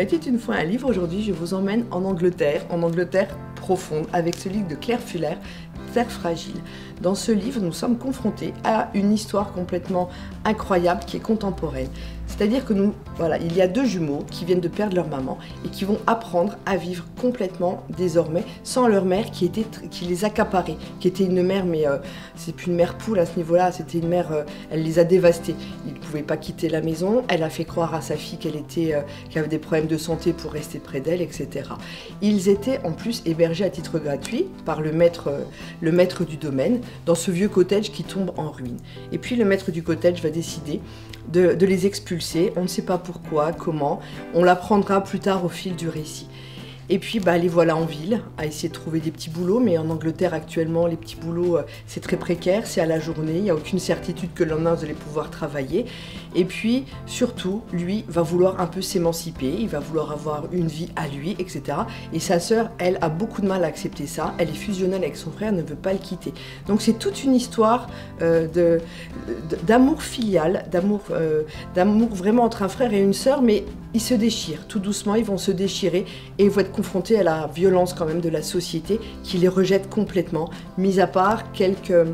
Il était une fois un livre, aujourd'hui je vous emmène en Angleterre profonde, avec ce livre de Claire Fuller, Terre fragile. Dans ce livre, nous sommes confrontés à une histoire complètement incroyable qui est contemporaine. C'est-à-dire que il y a deux jumeaux qui viennent de perdre leur maman et qui vont apprendre à vivre complètement désormais sans leur mère qui les accaparait, qui était une mère, mais c'est plus une mère poule à ce niveau-là, c'était une mère, elle les a dévastés. Ils ne pouvaient pas quitter la maison, elle a fait croire à sa fille qu'elle avait des problèmes de santé pour rester près d'elle, etc. Ils étaient en plus hébergés à titre gratuit par le maître du domaine dans ce vieux cottage qui tombe en ruine. Et puis le maître du cottage va décider de les expulser, on ne sait pas pourquoi, comment, on l'apprendra plus tard au fil du récit. Et puis les voilà en ville, à essayer de trouver des petits boulots, mais en Angleterre actuellement, les petits boulots, c'est très précaire, c'est à la journée, il n'y a aucune certitude que le lendemain vous allez pouvoir travailler. Et puis, surtout, lui va vouloir un peu s'émanciper, il va vouloir avoir une vie à lui, etc. Et sa sœur, elle, a beaucoup de mal à accepter ça, elle est fusionnelle avec son frère, ne veut pas le quitter. Donc c'est toute une histoire d'amour filial, d'amour vraiment entre un frère et une sœur, mais ils se déchirent, tout doucement, ils vont se déchirer et ils vont être confrontés à la violence quand même de la société qui les rejette complètement, mis à part quelques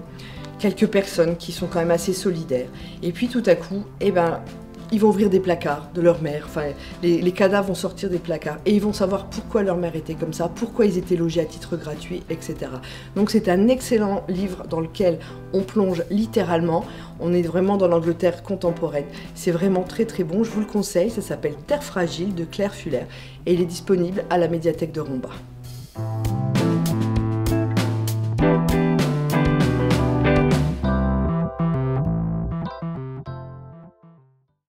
personnes qui sont quand même assez solidaires. Et puis tout à coup, ils vont ouvrir des placards de leur mère, enfin les cadavres vont sortir des placards et ils vont savoir pourquoi leur mère était comme ça, pourquoi ils étaient logés à titre gratuit, etc. Donc c'est un excellent livre dans lequel on plonge littéralement, on est vraiment dans l'Angleterre contemporaine. C'est vraiment très très bon, je vous le conseille, ça s'appelle Terre fragile de Claire Fuller et il est disponible à la médiathèque de Romba.